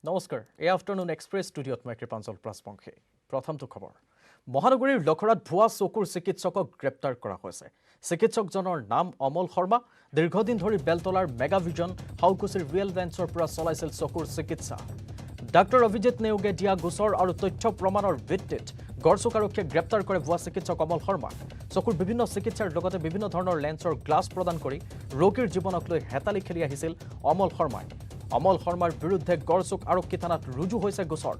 নমস্কাৰ এই afternoon express ষ্টুডিঅ'ত মই কৃপাঞ্চল প্ৰাসপংখী প্ৰথমটো খবৰ মহানগৰীৰ লখৰাত ভুৱা চকুৰ চিকিৎসকক গ্ৰেপ্তাৰ কৰা হৈছে চিকিৎসকজনৰ নাম অমল শৰ্মা দীৰ্ঘদিন ধৰি বেলতলাৰ মেগাভিজন হাউকুছিৰ ৰিয়েল বেঞ্চৰ পৰা চলাইছিল চকুৰ চিকিৎসা ডাক্তৰ অভিজিত নেওগে দিয়া গোচৰ আৰু তথ্য প্ৰমাণৰ ভিত্তিত গড়চুক আৰক্ষীয়ে গ্ৰেপ্তাৰ কৰে ভুৱা চিকিৎসক অমল শৰ্মাক চকুৰ বিভিন্ন চিকিৎসাৰ লগতে বিভিন্ন ধৰণৰ লেন্সৰ গ্লাছ প্ৰদান কৰি ৰোগীৰ জীৱনক লৈ হেতালি খেলি আহিছিল অমল শৰ্মাই অমল শৰ্মাৰ বিৰুদ্ধে গড়চুক আৰক্ষী থানাত ৰুজু হৈছে গোচৰ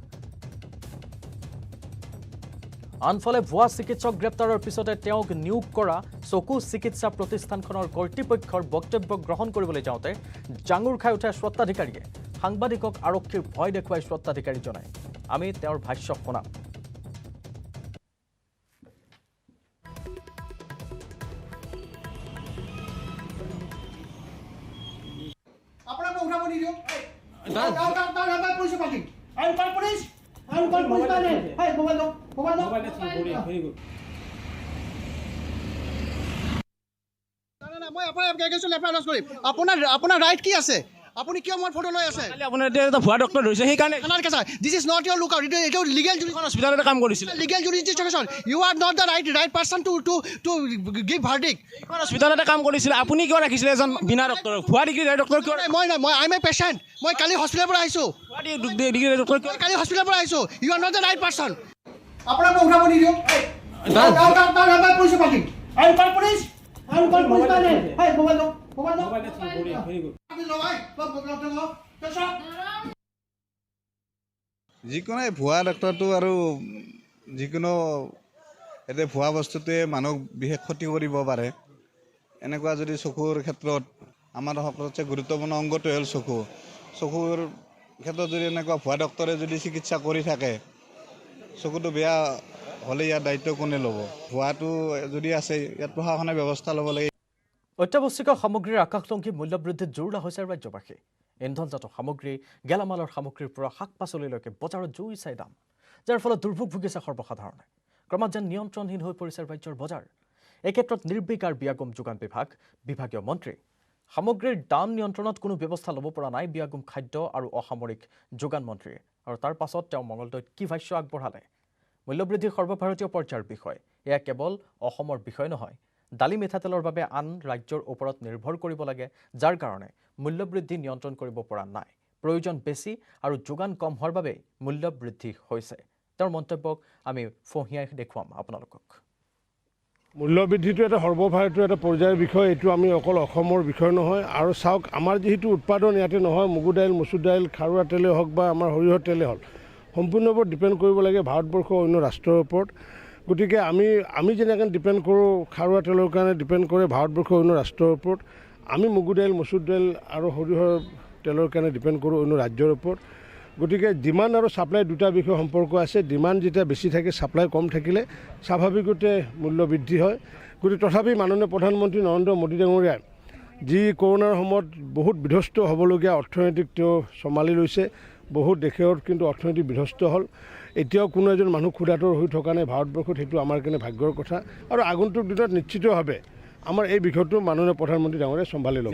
আনফালে ভুৱা চিকিৎসক গ্ৰেপ্তাৰৰ পিছতে তেওঁক নিয়োগ কৰা চকু চিকিৎসা প্ৰতিষ্ঠানখনৰ কৰ্তৃপক্ষৰ বক্তব্য গ্ৰহণ কৰিবলৈ যাওঁতে জাঙুৰ খাই উঠে স্বত্বাধিকাৰীয়ে সাংবাদিকক আৰক্ষীৰ ভয় দেখুৱাই স্বত্বাধিকাৰী জনায় আমি তেওঁৰ ভাষ্য শুনাম আপোনাৰ ৰাইট কি আছে আপুনি কিয় মোৰ ফটো লৈ আছে আপোনাৰ এটা ভুৱা ডক্টৰ ধৰিছে সেইকাৰণে this is not your look out এইটো লিগেল হস্পিটেলত কাম কৰিছিল legal jurisdiction you are not the right person to give verdict হস্পিটেলতে কাম কৰিছিল আপুনি কিয় ৰাখিছিলে এজন বিনা ডক্টৰ ভুৱা ডিগ্ৰী ডক্টৰ কিয় মই আই এম এ পেচেণ্ট মই কালি হস্পিটেলৰ পৰা আহিছোঁ ডিগ্ৰী ডক্টৰ কিয় কালি হস্পিটেলৰ পৰা আহিছোঁ you are not the right person আপোনাক মই উঠাব নিদিওঁ পুলিচ পাতিম I am call police I am call police মানে হয় মোবাইল যিকোনো ভুৱা ডক্টৰটো আৰু যিকোনো এতিয়া ভুৱা বস্তুটোৱে মানুহক বিশেষ ক্ষতি কৰিব পাৰে এনেকুৱা যদি চকুৰ ক্ষেত্ৰত আমাৰ সবতছে গুৰুত্বপূৰ্ণ অংগটো হ'ল চকুৰ ক্ষেত্ৰত যদি এনেকুৱা ভুৱা ডক্টৰে যদি চিকিৎসা কৰি থাকে চকুটো বেয়া হ'লে ইয়াৰ দায়িত্ব কোনে ল'ব ভুৱাটো যদি আছে ইয়াত প্ৰশাসনে ব্যৱস্থা ল'ব লাগে অত্যাৱশ্যকীয় সামগ্ৰীৰ আকাশলংঘী মূল্য বৃদ্ধিত জোৰলা হৈছে ৰাজ্যবাসী ইন্ধনজাত সামগ্ৰী গেলামালৰ সামগ্ৰীৰ পৰা শাক পাচলিলৈকে বজাৰত জুই চাই দাম যাৰ ফলত দুৰ্ভোগ ভুগিছে সৰ্বসাধাৰণে ক্ৰমাৎ যেন নিয়ন্ত্ৰণহীন হৈ পৰিছে ৰাজ্যৰ বজাৰ এই ক্ষেত্ৰত নিৰ্বিকাৰ বিয়াগুম যোগান বিভাগীয় মন্ত্ৰী সামগ্ৰীৰ দাম নিয়ন্ত্ৰণত কোনো ব্যৱস্থা ল'ব পৰা নাই বিয়াগুম খাদ্য আৰু অসামৰিক যোগান মন্ত্ৰীয়ে আৰু তাৰ পাছত তেওঁ মঙলদৈত কি ভাষ্য আগবঢ়ালে মূল্যবৃদ্ধি সৰ্বভাৰতীয় পৰ্যায়ৰ বিষয় এয়া কেৱল অসমৰ বিষয় নহয় দালি মিঠাতেলৰ বাবে আন ৰাজ্যৰ ওপৰত নিৰ্ভৰ কৰিব লাগে যাৰ কাৰণে মূল্যবৃদ্ধি নিয়ন্ত্ৰণ কৰিব পৰা নাই প্ৰয়োজন বেছি আৰু যোগান কম হোৱাৰ বাবে মূল্যবৃদ্ধি হৈছে তেওঁৰ মন্তব্যক আমি ফহিয়াই দেখুৱাম আপোনালোকক মূল্যবৃদ্ধিটো এটা সৰ্বভাৰতীয় এটা পৰ্যায়ৰ বিষয় এইটো আমি অকল অসমৰ বিষয় নহয় আৰু চাওক আমাৰ যিহেতু উৎপাদন ইয়াতে নহয় মগু দাইল মচুৰ দাইল খাৰুৱা তেলেই হওক বা আমাৰ সৰিয়হৰ তেলেই হওক সম্পূৰ্ণ ওপৰত ডিপেণ্ড কৰিব লাগে ভাৰতবৰ্ষৰ অন্য ৰাষ্ট্ৰৰ ওপৰত গতিকে আমি যেনেকৈ ডিপেণ্ড কৰোঁ খাৰুৱা তেলৰ কাৰণে ডিপেণ্ড কৰে ভাৰতবৰ্ষৰ অন্য ৰাষ্ট্ৰৰ ওপৰত আমি মগু দাইল মচুৰ দাইল আৰু সৰিয়হৰ তেলৰ কাৰণে ডিপেণ্ড কৰোঁ অন্য ৰাজ্যৰ ওপৰত গতিকে ডিমাণ্ড আৰু ছাপ্লাই দুটা বিষয় সম্পৰ্ক আছে ডিমাণ্ড যেতিয়া বেছি থাকে ছাপ্লাই কম থাকিলে স্বাভাৱিকতে মূল্য বৃদ্ধি হয় গতিকে তথাপি মাননীয় প্ৰধানমন্ত্ৰী নৰেন্দ্ৰ মোদী ডাঙৰীয়াই যি কৰোণাৰ সময়ত বহুত বিধ্বস্ত হ'বলগীয়া অৰ্থনৈতিক তেওঁ চম্ভালি লৈছে বহুত দেশৰ কিন্তু অৰ্থনৈতিক বিধ্বস্ত হ'ল এতিয়াও কোনো এজন মানুহ ক্ষুধাতুৰ হৈ থকা নাই ভাৰতবৰ্ষত সেইটো আমাৰ কাৰণে ভাগ্যৰ কথা আৰু আগন্তুক দিনত নিশ্চিতভাৱে আমাৰ এই বিষয়টো মাননীয় প্ৰধানমন্ত্ৰী ডাঙৰীয়াই চম্ভালি ল'ব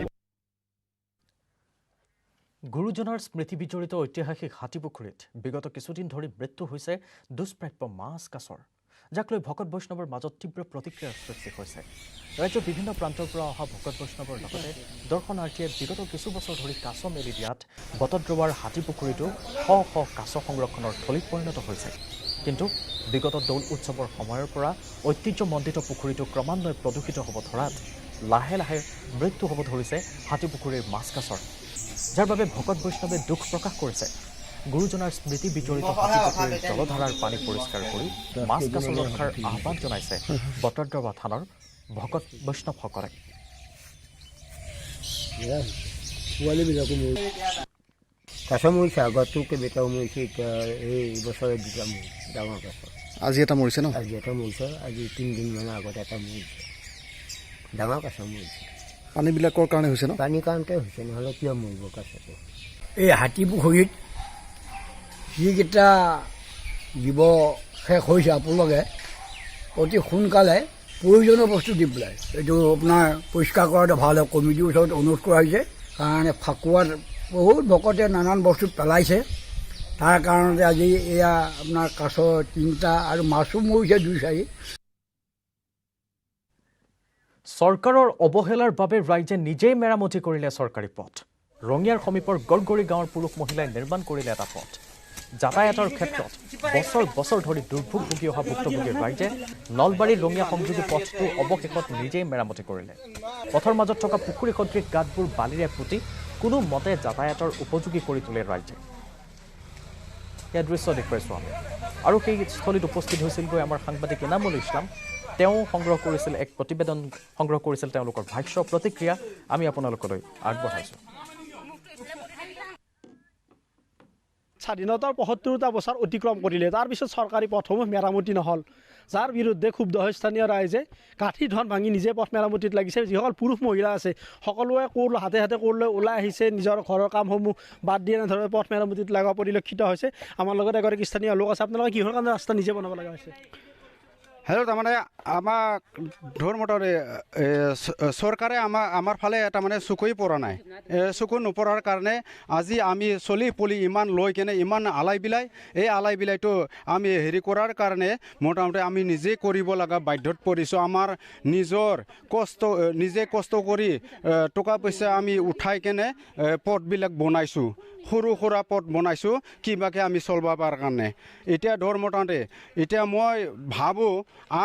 গুৰুজনাৰ স্মৃতি বিজড়িত ঐতিহাসিক হাতীপুখুৰীত বিগত কিছুদিন ধৰি মৃত্যু হৈছে দুষ্প্ৰাপ্য মাছ কাছৰ যাক লৈ ভকত বৈষ্ণৱৰ মাজত তীব্ৰ প্ৰতিক্ৰিয়াৰ সৃষ্টি হৈছে ৰাজ্যৰ বিভিন্ন প্ৰান্তৰ পৰা অহা ভকত বৈষ্ণৱৰ লগতে দৰ্শনাৰ্থীয়ে বিগত কিছু বছৰ ধৰি কাছ মেলি দিয়াত বটদ্ৰৱাৰ হাতীপুখুৰীটো শ শ কাছ সংৰক্ষণৰ থলীত পৰিণত হৈছে কিন্তু বিগত দৌল উৎসৱৰ সময়ৰ পৰা ঐতিহ্যমণ্ডিত পুখুৰীটো ক্ৰমান্বয়ে প্ৰদূষিত হ'ব ধৰাত লাহে লাহে মৃত্যু হ'ব ধৰিছে হাতীপুখুৰীৰ মাছ কাছৰ যাৰ বাবে ভকত বৈষ্ণৱে দুখ প্ৰকাশ কৰিছে গুৰুজনাৰ স্মৃতি বিজড়িত হাতীপুখুৰীৰ জলধাৰাৰ পানী পৰিষ্কাৰ কৰি মাছ কাছ ৰক্ষাৰ আহ্বান জনাইছে বটদ্ৰৱা থানৰ ভকত বৈষ্ণৱসকলে কাছ মৰিছে আগতো কেইবাটাও মৰিছে এতিয়া এই বছৰে দুটা মৰিছে ডাঙৰ কাছ আজি এটা মৰিছে ন আজি এটা মৰিছে আজি 3 দিনমানৰ আগত এটা মৰিছে ডাঙৰ কাছ মৰিছে পানীবিলাকৰ কাৰণে হৈছে ন পানীৰ কাৰণতে হৈছে নহ'লে কিয় মৰিব কাছটো এই হাতীপুখুৰীত যিকেইটা জীৱ শেষ হৈছে আপোনালোকে অতি সোনকালে প্ৰয়োজনীয় বস্তু দি পেলাই এইটো আপোনাৰ পৰিষ্কাৰ কৰাটো ভাল হয় কমিটিৰ ওচৰত অনুৰোধ কৰা হৈছে কাৰণ ফাকুৱাত বহুত ভকতে নানান বস্তু পেলাইছে তাৰ কাৰণতে আজি এয়া আপোনাৰ কাছ 3টা আৰু মাছো মৰিছে 2-4। চৰকাৰৰ অৱহেলাৰ বাবে ৰাইজে নিজেই মেৰামতি কৰিলে চৰকাৰী পথ। ৰঙিয়াৰ সমীপৰ গড়গড়ি গাঁৱৰ পুৰুষ মহিলাই নিৰ্মাণ কৰিলে এটা পথ। যাতায়াতৰ ক্ষেত্ৰত বছৰ বছৰ ধৰি দুৰ্ভোগ ভুগি অহা ভুক্তভোগী ৰাইজে নলবাৰী ৰঙিয়া সংযোগী পথটো অৱশেষত নিজেই মেৰামতি কৰিলে। পথৰ মাজত থকা পুখুৰী সদৃশ গাঁতবোৰ বালিৰে পুতি কোনো মতে যাতায়াতৰ উপযোগী কৰি তোলে ৰাইজে। ইয়াৰ দৃশ্য দেখুৱাইছোঁ আমি। আৰু সেই স্থলীত উপস্থিত হৈছিলগৈ আমাৰ সাংবাদিক ইনামুল ইছলাম। তেওঁ সংগ্ৰহ কৰিছিল এক প্ৰতিবেদন, সংগ্ৰহ কৰিছিল তেওঁলোকৰ ভাষ্য প্ৰতিক্ৰিয়া আমি আপোনালোকলৈ আগবঢ়াইছোঁ। স্বাধীনতাৰ ৭৫টা বছৰ অতিক্ৰম কৰিলে, তাৰপিছত চৰকাৰী পথসমূহ মেৰামতি নহ'ল, যাৰ বিৰুদ্ধে ক্ষুব্ধ হৈ স্থানীয় ৰাইজে কাঠি ধন ভাঙি নিজে পথ মেৰামতিত লাগিছে। যিসকল পুৰুষ মহিলা আছে সকলোৱে হাতে হাতে কোৰলৈ ওলাই আহিছে, নিজৰ ঘৰৰ কামসমূহ বাদ দি এনেধৰণে পথ মেৰামতিত লগা পৰিলক্ষিত হৈছে। আমাৰ লগত এগৰাকী স্থানীয় লোক আছে। আপোনালোকে কিহৰ কাৰণে ৰাস্তা নিজে বনাব লগা হৈছে? হেল্ল', তাৰমানে আমাক ধৰ্মতৰে চৰকাৰে আমাৰ ফালে তাৰমানে চকুই পৰা নাই। চকু নপৰাৰ কাৰণে আজি আমি চলি পলি ইমান লৈ কেনে ইমান আলাই বিলাই, এই আলাই বিলাইটো আমি হেৰি কৰাৰ কাৰণে মোটামুটি আমি নিজে কৰিব লগা বাধ্যত পৰিছোঁ। আমাৰ নিজে কষ্ট কৰি টকা পইচা আমি উঠাই কেনে পথবিলাক বনাইছোঁ, সৰু সুৰা পথ বনাইছোঁ কিবাকে আমি চলিব পাৰ কাৰণে। এতিয়া মোটামুটি এতিয়া মই ভাবোঁ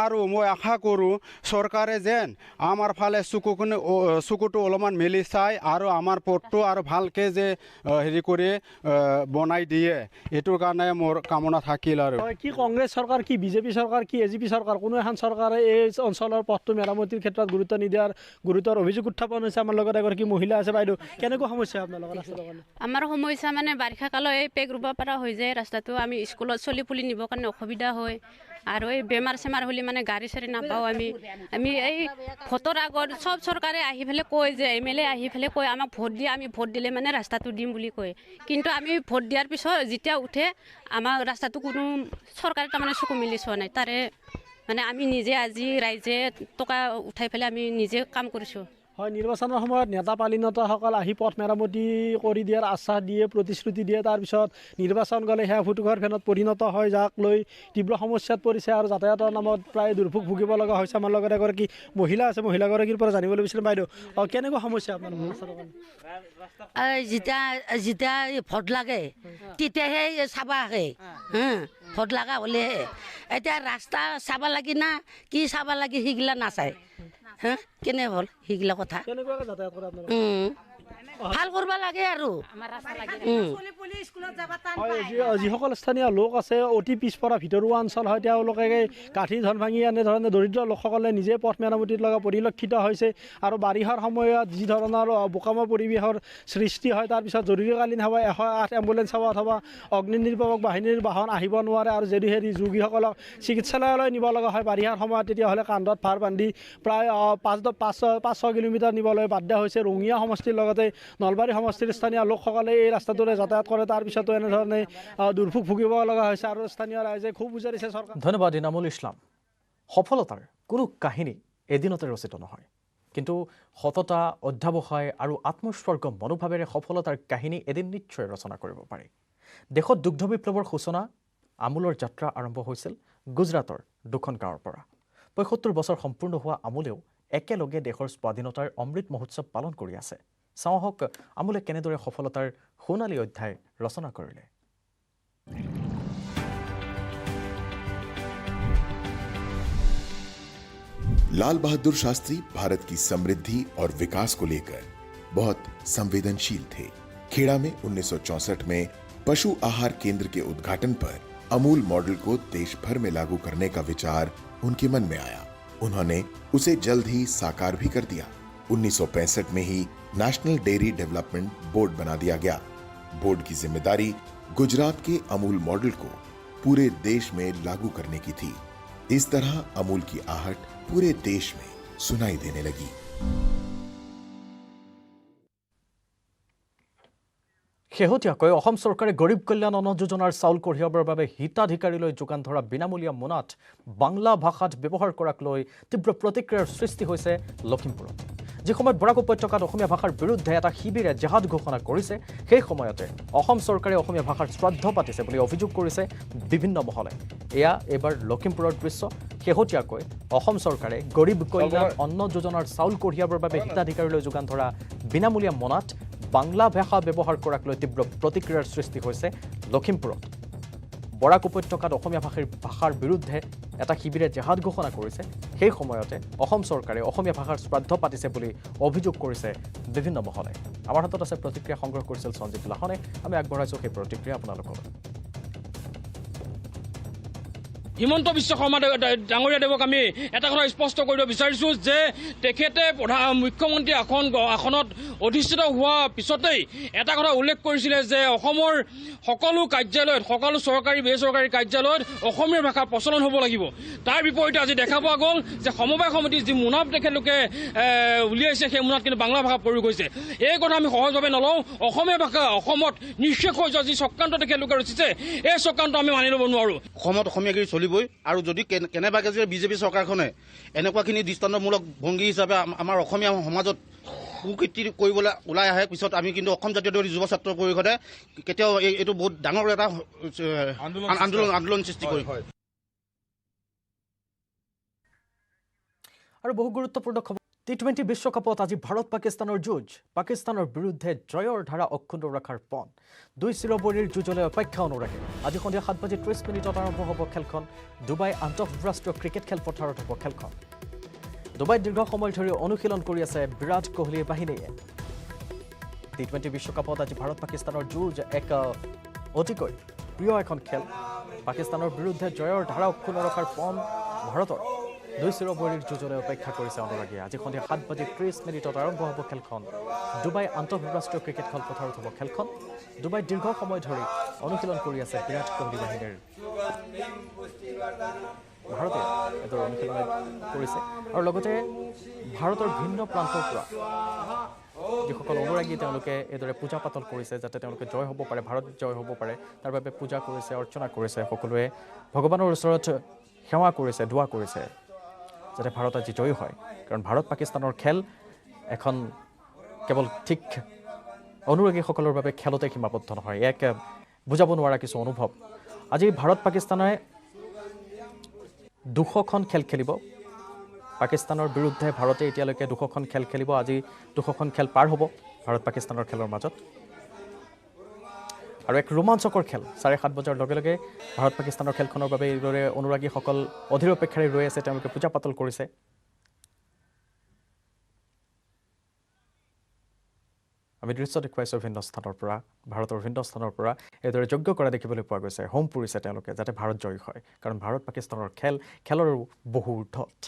আৰু মই আশা কৰোঁ চৰকাৰে যেন আমাৰ ফালে চকুটো অলপমান মেলি চাই আৰু আমাৰ পথটো আৰু ভালকৈ যে হেৰি কৰি বনাই দিয়ে, এইটোৰ কাৰণে মোৰ কামনা থাকিল। আৰু কি কংগ্ৰেছ চৰকাৰ, কি বিজেপি চৰকাৰ, কি এজিপি চৰকাৰ, কোনো এখন চৰকাৰে এই অঞ্চলৰ পথটো মেৰামতিৰ ক্ষেত্ৰত গুৰুত্ব নিদিয়াৰ গুৰুতৰ অভিযোগ উত্থাপন হৈছে। আমাৰ লগত এগৰাকী মহিলা আছে। বাইদেউ, কেনেকুৱা সমস্যা আপোনালোকৰ ৰাস্তাটোৰ কাৰণে? আমাৰ সমস্যা মানে বাৰিষা কালত এই পেগ ৰুব পৰা হৈ যায় ৰাস্তাটো, আমি স্কুলত চলি পুলি নিবৰ কাৰণে অসুবিধা হয়। আৰু এই বেমাৰ চেমাৰ হ'লে মানে গাড়ী চাড়ী নাপাওঁ। আমি এই ভোটৰ আগত চব চৰকাৰে আহি পেলাই কয় যে MLA আহি পেলাই কয় আমাক ভোট দিয়ে, আমি ভোট দিলে মানে ৰাস্তাটো দিম বুলি কয়। কিন্তু আমি ভোট দিয়াৰ পিছত যেতিয়া উঠে আমাৰ ৰাস্তাটো কোনো চৰকাৰে তাৰমানে চকু মেলি চোৱা নাই। তাৰে মানে আমি নিজে আজি ৰাইজে টকা উঠাই পেলাই আমি নিজে কাম কৰিছোঁ। হয়, নিৰ্বাচনৰ সময়ত নেতা পালিনেতাসকল আহি পথ মেৰামতি কৰি দিয়াৰ আশ্বাস দিয়ে, প্ৰতিশ্ৰুতি দিয়ে, তাৰপিছত নিৰ্বাচন গ'লে সেয়া ফুটুকাৰ ফেনত পৰিণত হয়, যাক লৈ তীব্ৰ সমস্যাত পৰিছে আৰু যাতায়াতৰ নামত প্ৰায় দুৰ্ভোগ ভুগিব লগা হৈছে। আমাৰ লগত এগৰাকী মহিলা আছে। মহিলাগৰাকীৰ পৰা জানিবলৈ বিচাৰিম, বাইদেউ কেনেকুৱা সমস্যা আপোনালোকৰ ৰাস্তাটোৰ কাৰণে? যেতিয়া ভোট লাগে তেতিয়াহে চাব আহে, ভোট লগা হ'লেহে। এতিয়া ৰাস্তা চাব লাগি না কি চাব লাগি সেইগিলা নাচায়। কেনে হ'ল সেইগিলা কথা ভাল কৰিব লাগে আৰু যিসকল স্থানীয় লোক আছে, অতি পিছপৰা ভিতৰুৱা অঞ্চল হয়, তেওঁলোকে কাঠি ধন ভাঙি এনেধৰণে দৰিদ্ৰ লোকসকলে নিজে পথ মেৰামতিত লগা পৰিলক্ষিত হৈছে। আৰু বাৰিষাৰ সময়ত যি ধৰণৰ বোকাময় পৰিৱেশৰ সৃষ্টি হয়, তাৰপিছত জৰুৰীকালীন সেৱা 108 এম্বুলেঞ্চ সেৱা অথবা অগ্নি নিৰ্বাপক বাহিনীৰ বাহন আহিব নোৱাৰে। আৰু যদিহে ৰোগীসকলক চিকিৎসালয়লৈ নিব লগা হয় বাৰিষাৰ সময়ত, তেতিয়াহ'লে কান্ধত ভাৰ বান্ধি প্ৰায় 5-6 কিলোমিটাৰ নিবলৈ বাধ্য হৈছে। ৰঙিয়া সমষ্টিৰ লগতে নলবাৰী সমষ্টিৰ স্থানীয় লোকসকলে এই ৰাস্তাটোৰে যাতায়াত কৰে, তাৰপিছতো এনেধৰণে দুৰ্ভোগ ভুগিব লগা হৈছে আৰু স্থানীয় ৰাইজে খুব উজাৰিছে চৰকাৰ। ধন্যবাদ ইনামুল ইছলাম। সফলতাৰ কোনো কাহিনী এদিনতে ৰচিত নহয়, কিন্তু সততা, অধ্যাৱসায় আৰু আত্মোৎসৰ্গ মনোভাৱেৰে সফলতাৰ কাহিনী এদিন নিশ্চয় ৰচনা কৰিব পাৰি। দেশত দুগ্ধ বিপ্লৱৰ সূচনা, আমুলৰ যাত্ৰা আৰম্ভ হৈছিল গুজৰাটৰ 2খন গাঁৱৰ পৰা। 75 বছৰ সম্পূৰ্ণ হোৱা আমুলেও একেলগে দেশৰ স্বাধীনতাৰ অমৃত মহোৎসৱ পালন কৰি আছে। চাওঁ আহক আমুলে কেনেদৰে সফলতাৰ সোণালী অধ্যায় ৰচনা কৰিলে। लाल बहादुर शास्त्री भारत की समृद्धि और विकास को लेकर बहुत संवेदनशील थे। खेड़ा में 1964 में पशु आहार केंद्र के उद्घाटन पर अमूल मॉडल को देश भर में लागू करने का विचार उनके मन में आया। उन्होंने उसे जल्द ही साकार भी कर दिया। 1965 में ही नेशनल डेयरी डेवलपमेंट बोर्ड बना दिया गया। बोर्ड की जिम्मेदारी गुजरात के अमूल मॉडल को पूरे देश में लागू करने की थी। इस तरह अमूल की आहट पूरे देश में सुनाई देने लगी। শেহতীয়াকৈ অসম চৰকাৰে গৰীব কল্যাণ অন্ন যোজনাৰ চাউল কঢ়িয়াবৰ বাবে হিতাধিকাৰীলৈ যোগান ধৰা বিনামূলীয়া মোনাত বাংলা ভাষাত ব্যৱহাৰ কৰাক লৈ তীব্ৰ প্ৰতিক্ৰিয়াৰ সৃষ্টি হৈছে লখিমপুৰত। যি সময়ত বৰাক উপত্যকাত অসমীয়া ভাষাৰ বিৰুদ্ধে এটা শিবিৰে জেহাদ ঘোষণা কৰিছে সেই সময়তে অসম চৰকাৰে অসমীয়া ভাষাৰ শ্ৰাদ্ধ পাতিছে বুলি অভিযোগ কৰিছে বিভিন্ন মহলে এয়া এবাৰ লখিমপুৰৰ দৃশ্য শেহতীয়াকৈ অসম চৰকাৰে গৰীব কল্যাণ অন্ন যোজনাৰ চাউল কঢ়িয়াবৰ বাবে হিতাধিকাৰীলৈ যোগান ধৰা বিনামূলীয়া মনাত বাংলা ভাষা ব্যৱহাৰ কৰাক লৈ তীব্ৰ প্ৰতিক্ৰিয়াৰ সৃষ্টি হৈছে লখিমপুৰত বৰাক উপত্যকাত অসমীয়া ভাষাৰ বিৰুদ্ধে এটা শিবিৰে জেহাদ ঘোষণা কৰিছে সেই সময়তে অসম চৰকাৰে অসমীয়া ভাষাৰ শ্ৰাদ্ধ পাতিছে বুলি অভিযোগ কৰিছে বিভিন্ন মহলে আমাৰ হাতত আছে প্ৰতিক্ৰিয়া সংগ্ৰহ কৰিছিল সঞ্জীৱ লাহনে আমি আগবঢ়াইছো সেই প্ৰতিক্ৰিয়া আপোনালোকক হিমন্ত বিশ্ব শৰ্মা ডাঙৰীয়া দেৱক আমি এটা কথা স্পষ্ট কৰিব বিচাৰিছোঁ যে তেখেতে মুখ্যমন্ত্ৰী আসনত অধিষ্ঠিত হোৱা পিছতেই এটা কথা উল্লেখ কৰিছিলে যে অসমৰ সকলো কাৰ্যালয়ত সকলো চৰকাৰী বেচৰকাৰী কাৰ্যালয়ত অসমীয়া ভাষা প্ৰচলন হ'ব লাগিব তাৰ বিপৰীতে আজি দেখা পোৱা গ'ল যে সমবায় সমিতিৰ যি মুনাফ তেখেতলোকে উলিয়াইছে সেই মুনাত কিন্তু বাংলা ভাষা প্ৰয়োগ হৈছে এই কথা আমি সহজভাৱে নলওঁ অসমীয়া ভাষা অসমত নিঃশেষ হৈ যোৱা যি চক্ৰান্ত তেখেতলোকে ৰচিছে এই চক্ৰান্ত আমি মানি ল'ব নোৱাৰোঁ অসমত অসমীয়াগিৰি চলিবই আৰু যদি কেনেবাকৈ যে বিজেপি চৰকাৰখনে এনেকুৱাখিনি দৃষ্টান্তমূলক ভংগী হিচাপে আমাৰ অসমীয়া সমাজত কুকীৰ্তি কৰিবলৈ ওলাই আহে পিছত আমি কিন্তু অসম জাতীয় যুৱ ছাত্ৰ পৰিষদে কেতিয়াও এইটো বহুত ডাঙৰ এটা আন্দোলন সৃষ্টি কৰিব আৰু বহু গুৰুত্বপূৰ্ণ খবৰ টি20 বিশ্বকাপত আজি ভাৰত পাকিস্তানৰ যুঁজ পাকিস্তানৰ বিৰুদ্ধে জয়ৰ ধাৰা অক্ষুণ্ণ ৰখাৰ পণ দুই চিৰবৰীৰ যুঁজলৈ অপেক্ষা অনুৰাগী আজি সন্ধিয়া 7:30 আৰম্ভ হ'ব খেলখন ডুবাই আন্তঃৰাষ্ট্ৰীয় ক্ৰিকেট খেলপথাৰত হ'ব খেলখন ডুবাইত দীৰ্ঘ সময় ধৰি অনুশীলন কৰি আছে বিৰাট কোহলিৰ বাহিনীয়ে টি20 বিশ্বকাপত আজি ভাৰত পাকিস্তানৰ যুঁজ এক অতিকৈ প্ৰিয় এখন খেল পাকিস্তানৰ বিৰুদ্ধে জয়ৰ ধাৰা অক্ষুণ্ণ ৰখাৰ পণ ভাৰতৰ দুই চিৰবৰীৰ যুঁজলৈ অপেক্ষা কৰিছে অনুৰাগীয়ে আজি সন্ধিয়া 7:30 আৰম্ভ হ'ব খেলখন ডুবাই আন্তঃৰাষ্ট্ৰীয় ক্ৰিকেট খেলপথাৰত হ'ব খেলখন ডুবাইত দীৰ্ঘ সময় ধৰি অনুশীলন কৰি আছে বিৰাট কোহলি বাহিনীৰ ভাৰতে এদৰ অনুশীলন কৰিছে আৰু লগতে ভাৰতৰ ভিন্ন প্ৰান্তৰ পৰা যিসকল অনুৰাগী তেওঁলোকে এইদৰে পূজা পাতল কৰিছে যাতে তেওঁলোকে জয় হ'ব পাৰে ভাৰত জয় হ'ব পাৰে তাৰ বাবে পূজা কৰিছে অৰ্চনা কৰিছে সকলোৱে ভগৱানৰ ওচৰত সেৱা কৰিছে দোৱা কৰিছে যাতে ভাৰত আজি জয়ী হয় কাৰণ ভাৰত পাকিস্তানৰ খেল এখন কেৱল ঠিক অনুৰাগীসকলৰ বাবে খেলতে সীমাবদ্ধ নহয় এক বুজাব নোৱাৰা কিছু অনুভৱ আজি ভাৰত পাকিস্তানে 200খন খেল খেলিব পাকিস্তানৰ বিৰুদ্ধে ভাৰতে এতিয়ালৈকে 200খন খেল খেলিব আজি 200খন খেল পাৰ হ'ব ভাৰত পাকিস্তানৰ খেলৰ মাজত আৰু এক ৰোমাঞ্চকৰ খেল 7:30 বজাৰ লগে লগে ভাৰত পাকিস্তানৰ খেলখনৰ বাবে এইদৰে অনুৰাগীসকল অধীৰ অপেক্ষাৰে ৰৈ আছে তেওঁলোকে পূজা পাতল কৰিছে আমি দৃশ্য দেখুৱাইছোঁ ভিন্ন স্থানৰ পৰা ভাৰতৰ ভিন্ন স্থানৰ পৰা এইদৰে যজ্ঞ কৰা দেখিবলৈ পোৱা গৈছে হোম পুৰিছে তেওঁলোকে যাতে ভাৰত জয়ী হয় কাৰণ ভাৰত পাকিস্তানৰ খেলৰ বহু ঊৰ্ধত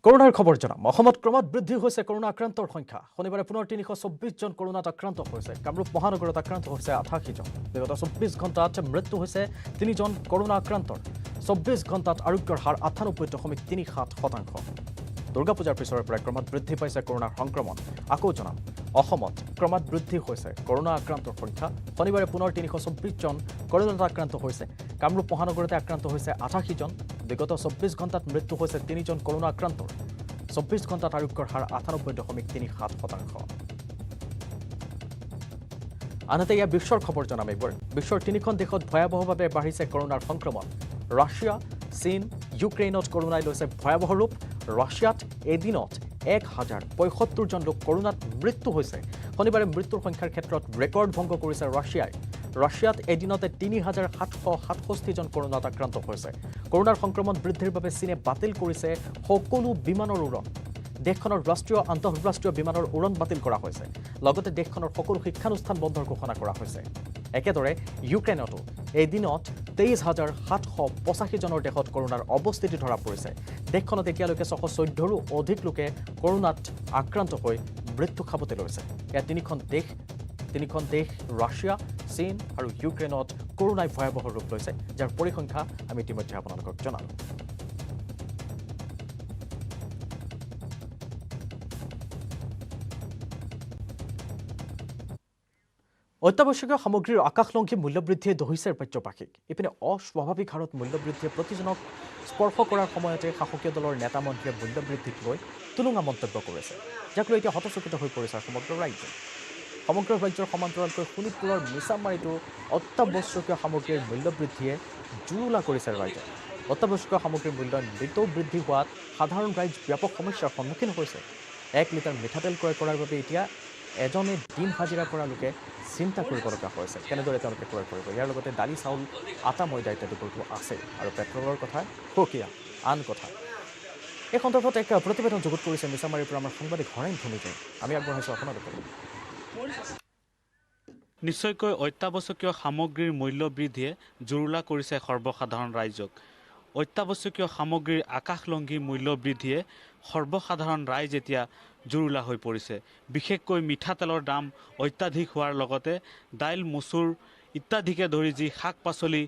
কৰোনাৰ খবৰ জনাম অসমত ক্ৰমাৎ বৃদ্ধি হৈছে কৰোনা আক্ৰান্তৰ সংখ্যা শনিবাৰে পুনৰ 324 জন কৰোনাত আক্ৰান্ত হৈছে কামৰূপ মহানগৰত আক্ৰান্ত হৈছে 88 জন বিগত 24 ঘণ্টাত মৃত্যু হৈছে 3 জন কৰোনা আক্ৰান্তৰ 24 ঘণ্টাত আৰোগ্যৰ হাৰ 98.37%। দুৰ্গা পূজাৰ পিছৰে পৰা ক্ৰমাৎ বৃদ্ধি পাইছে কৰোনাৰ সংক্ৰমণ আকৌ জনাম অসমত ক্ৰমাৎ বৃদ্ধি হৈছে কৰোনা আক্ৰান্তৰ সংখ্যা শনিবাৰে পুনৰ 324 জন কৰোনাত আক্ৰান্ত হৈছে কামৰূপ মহানগৰতে আক্ৰান্ত হৈছে 88 জন বিগত 24 ঘণ্টাত মৃত্যু হৈছে 3 জন কৰোনা আক্ৰান্তৰ 24 ঘণ্টাত আৰোগ্যৰ হাৰ 98.37%। আনহাতে ইয়াৰ বিশ্বৰ খবৰ জনাম এইবাৰ বিশ্বৰ 3খন দেশত ভয়াৱহভাৱে বাঢ়িছে কৰোনাৰ সংক্ৰমণ ৰাছিয়া চীন ইউক্ৰেইনত কৰোনাই লৈছে ভয়াৱহ ৰূপ ৰাছিয়াত এদিনত 1075 জন লোক কৰোনাত মৃত্যু হৈছে শনিবাৰে মৃত্যুৰ সংখ্যাৰ ক্ষেত্ৰত ৰেকৰ্ড ভংগ কৰিছে ৰাছিয়াত এদিনতে 3767 জন কৰোনাত আক্ৰান্ত হৈছে কৰোনাৰ সংক্ৰমণ বৃদ্ধিৰ বাবে চীনে বাতিল কৰিছে সকলো বিমানৰ উৰণ দেশখনৰ ৰাষ্ট্ৰীয় আন্তঃৰাষ্ট্ৰীয় বিমানৰ উৰণ বাতিল কৰা হৈছে লগতে দেশখনৰ সকলো শিক্ষানুষ্ঠান বন্ধৰ ঘোষণা কৰা হৈছে একেদৰে ইউক্ৰেইনতো এদিনত 23785 জনৰ দেশত কৰোনাৰ অৱস্থিতি ধৰা পৰিছে দেশখনত এতিয়ালৈকে 614ৰো অধিক লোকে কৰোনাত আক্ৰান্ত হৈ মৃত্যু খাবতে লৈছে এয়া তিনিখন দেশ ৰাছিয়া চীন আৰু ইউক্ৰেইনত কৰোনাই ভয়াৱহ ৰূপ লৈছে যাৰ পৰিসংখ্যা আমি ইতিমধ্যে আপোনালোকক জনালোঁ অত্যাৱশ্যকীয় সামগ্ৰীৰ আকাশলংঘী মূল্যবৃদ্ধিয়ে দহিছে ৰাজ্যবাসীক। ইপিনে অস্বাভাৱিক হাৰত মূল্যবৃদ্ধিয়ে প্ৰতিজনক স্পৰ্শ কৰাৰ সময়তে শাসকীয় দলৰ নেতা মন্ত্ৰীয়ে মূল্যবৃদ্ধিক লৈ তুলুঙা মন্তব্য কৰিছে, যাক লৈ এতিয়া হতচকিত হৈ পৰিছে সমগ্ৰ ৰাজ্য। সমগ্ৰ ৰাজ্যৰ সমান্তৰালকৈ শোণিতপুৰৰ মিছামাৰীতো অত্যাৱশ্যকীয় সামগ্ৰীৰ মূল্যবৃদ্ধিয়ে জুৰুলা কৰিছে ৰাইজক। অত্যাৱশ্যকীয় সামগ্ৰীৰ মূল্য নিতৌ বৃদ্ধি হোৱাত সাধাৰণ ৰাইজ ব্যাপক সমস্যাৰ সন্মুখীন হৈছে। 1 লিটাৰ মিঠাতেল ক্ৰয় কৰাৰ বাবে এতিয়া এজনে দিন হাজিৰা কৰা লোকে চিন্তা কৰিব লগা হৈছে কেনেদৰে তেওঁলোকে ক্ৰয় কৰিব। ইয়াৰ লগতে দালি, চাউল, আটা, ময়দা ইত্যাদিবোৰতো আছে আৰু পেট্ৰলৰ কথা সুকীয়া আন কথা। এই সন্দৰ্ভত এক প্ৰতিবেদন যুগুত কৰিছে মিছামাৰীৰ পৰা আমাৰ সাংবাদিক হৰেণ ভূমিজে। আমি আগবঢ়াইছোঁ আপোনালোকক। নিশ্চয়কৈ অত্যাৱশ্যকীয় সামগ্ৰীৰ মূল্য বৃদ্ধিয়ে জুৰুলা কৰিছে সৰ্বসাধাৰণ ৰাইজক। অত্যাৱশ্যকীয় সামগ্ৰীৰ আকাশলংঘী মূল্য বৃদ্ধিয়ে সৰ্বসাধাৰণ ৰাইজ এতিয়া জুৰুলা হৈ পৰিছে। বিশেষকৈ মিঠাতেলৰ দাম অত্যাধিক হোৱাৰ লগতে দাইল, মচুৰ ইত্যাদিকে ধৰি যি শাক পাচলি,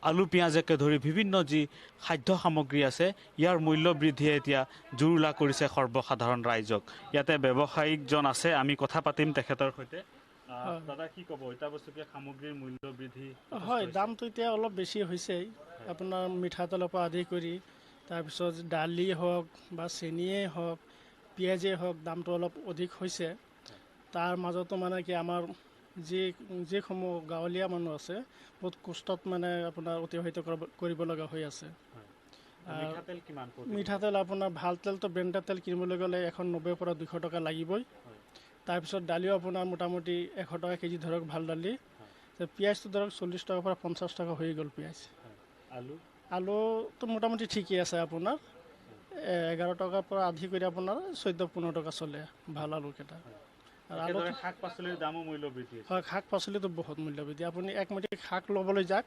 আলু, পিঁয়াজকে ধৰি বিভিন্ন যি খাদ্য সামগ্ৰী আছে, ইয়াৰ মূল্য বৃদ্ধিয়ে এতিয়া জুৰুলা কৰিছে সৰ্বসাধাৰণ ৰাইজক। ইয়াতে ব্যৱসায়িকজন আছে, আমি কথা পাতিম তেখেতৰ সৈতে। দাদা, কি ক'ব অত্যাৱশ্যকীয় সামগ্ৰীৰ মূল্য বৃদ্ধি? হয়, দামটো এতিয়া অলপ বেছি হৈছে। আপোনাৰ মিঠাতেলৰ পৰা আদি কৰি তাৰপিছত দালি হওক বা চেনিয়ে হওক, পিঁয়াজেই হওক, দামটো অলপ অধিক হৈছে। তাৰ মাজতো মানে কি আমাৰ যিসমূহ গাঁৱলীয়া মানুহ আছে বহুত কষ্টত মানে আপোনাৰ অতিবাহিত কৰিব লগা হৈ আছে। মিঠাতেল আপোনাৰ ভাল তেলটো ব্ৰেণ্ডেড তেল কিনিবলৈ গ'লে 190 পৰা 200 টকা লাগিবই। তাৰপিছত দালিও আপোনাৰ মোটামুটি 100 টকা কেজি ধৰক ভাল দালি। পিঁয়াজটো ধৰক 40 টকাৰ পৰা 50 টকা হৈ গ'ল পিঁয়াজ। আলুটো মোটামুটি ঠিকেই আছে, আপোনাৰ 11 টকাৰ পৰা আদি কৰি আপোনাৰ 14-15 টকা চলে ভাল আলুকেইটা। আৰু আলু শাক পাচলিৰ দামো মূল্য বৃদ্ধি। হয়, শাক পাচলিটো বহুত মূল্য বৃদ্ধি। আপুনি এক মুঠি শাক ল'বলৈ যাওক,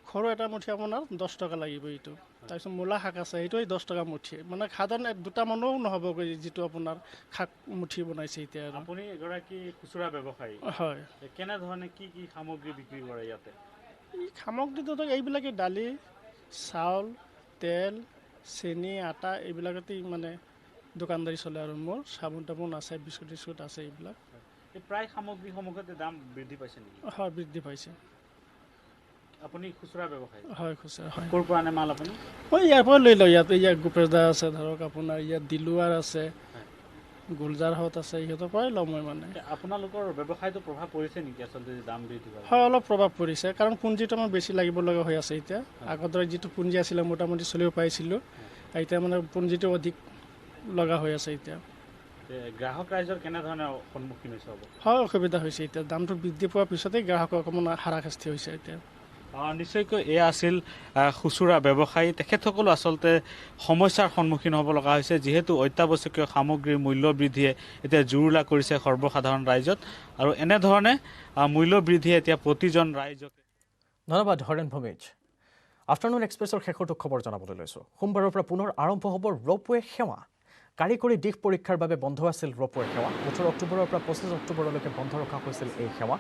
সৰু এটা মুঠি আপোনাৰ 10 টকা লাগিব এইটো। তাৰপিছত মূলা শাক আছে, সেইটোৱে 10 টকা মুঠি। মানে সাধাৰণ দুটা মানুহো নহ'বগৈ যিটো আপোনাৰ শাক মুঠি বনাইছে এতিয়া। আপুনি এগৰাকী খুচুৰা ব্যৱসায়ী, হয়, কেনেধৰণে কি কি সামগ্ৰী বিক্ৰী কৰে ইয়াতে? এই সামগ্ৰীটো এইবিলাকে দালি, চাউল, তেল, চেনি, আটা এইবিলাকতেই মানে দোকানদাৰী চলে। আৰু মোৰ চাবোন তাবোন আছে, বিস্কুট টিস্কুট আছে, এইবিলাক প্ৰায় সামগ্ৰীসমূহতে দাম বৃদ্ধি পাইছে নেকি? হয়, বৃদ্ধি পাইছে। আপুনি খুচুৰা ব্যৱসায়ী? হয়, খুচুৰা। হয়। ক'ৰ পৰা আনে মাল আপুনি? মই ইয়াৰ পৰা লৈ লওঁ। ইয়াত গোপেশদা আছে, ধৰক আপোনাৰ ইয়াত দিলুৱাৰ আছে, গুলজাৰহঁত আছে, ইহঁতৰ পৰাই লওঁ মই। মানে আপোনালোকৰ ব্যৱসায়টো প্ৰভাৱ পৰিছে নেকি আচলতে দাম বৃদ্ধি? হয়, অলপ প্ৰভাৱ পৰিছে, কাৰণ পুঞ্জিটো আমাৰ বেছি লাগিব লগা হৈ আছে এতিয়া। আগৰ দৰে যিটো পুঞ্জি আছিলে মোটামুটি চলিব পাৰিছিলোঁ, এতিয়া মানে পুঞ্জিটো অধিক লগা হৈ আছে এতিয়া। গ্ৰাহক ৰাইজৰ কেনেধৰণে সন্মুখীন হৈছে? হয়, অসুবিধা হৈছে এতিয়া। দামটো বৃদ্ধি পোৱাৰ পিছতেই গ্ৰাহকৰ অকণমান হাৰাশাস্তি হৈছে এতিয়া। নিশ্চয়কৈ এয়া আছিল খুচুৰা ব্যৱসায়ী। তেখেতসকলো আচলতে সমস্যাৰ সন্মুখীন হ'ব লগা হৈছে, যিহেতু অত্যাৱশ্যকীয় সামগ্ৰীৰ মূল্য বৃদ্ধিয়ে এতিয়া জুৰুলা কৰিছে সৰ্বসাধাৰণ ৰাইজত। আৰু এনেধৰণে মূল্য বৃদ্ধিয়ে এতিয়া প্ৰতিজন ৰাইজকে। ধন্যবাদ হৰেণ ভূমিজ। আফটাৰনুন এক্সপ্ৰেছৰ শেষৰটো খবৰ জনাবলৈ লৈছোঁ। সোমবাৰৰ পৰা পুনৰ আৰম্ভ হ'ব ৰ'পৱে সেৱা। কাৰিকৰী দিশ পৰীক্ষাৰ বাবে বন্ধ আছিল ৰ'পৱে সেৱা। 18 অক্টোবৰৰ পৰা 25 অক্টোবৰলৈকে বন্ধ ৰখা হৈছিল এই সেৱা।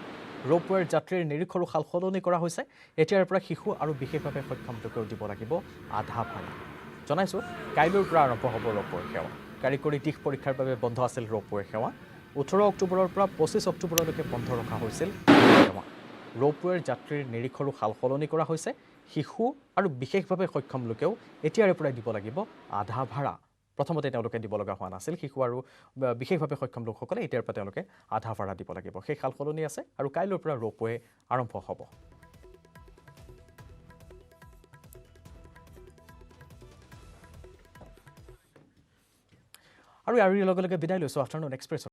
ৰ'পৱেৰ যাত্ৰীৰ নিৰীক্ষৰো সাল সলনি কৰা হৈছে। এতিয়াৰ পৰা শিশু আৰু বিশেষভাৱে সক্ষম লোকেও দিব লাগিব আধা ভাড়া। জনাইছোঁ, কাইলৈৰ পৰা আৰম্ভ হ'ব ৰ'পৱে সেৱা। কাৰিকৰী দিশ পৰীক্ষাৰ বাবে বন্ধ আছিল ৰ'পৱে সেৱা। 18 অক্টোবৰৰ পৰা 25 অক্টোবৰলৈকে বন্ধ ৰখা হৈছিল সেৱা। ৰ'পৱেৰ যাত্ৰীৰ নিৰীক্ষৰো সাল সলনি কৰা হৈছে। শিশু আৰু বিশেষভাৱে সক্ষম লোকেও এতিয়াৰে পৰাই দিব লাগিব আধা ভাড়া। প্ৰথমতে তেওঁলোকে দিব লগা হোৱা নাছিল। শিশু আৰু বিশেষভাৱে সক্ষম লোকসকলে এতিয়াৰ পৰা তেওঁলোকে আধা ভাড়া দিব লাগিব। সেই সাল সলনি আছে আৰু কাইলৈৰ পৰা ৰ'পৱে আৰম্ভ হ'ব। আৰু ইয়াৰ লগে লগে বিদায় লৈছোঁ আফটাৰনুন এক্সপ্ৰেছ।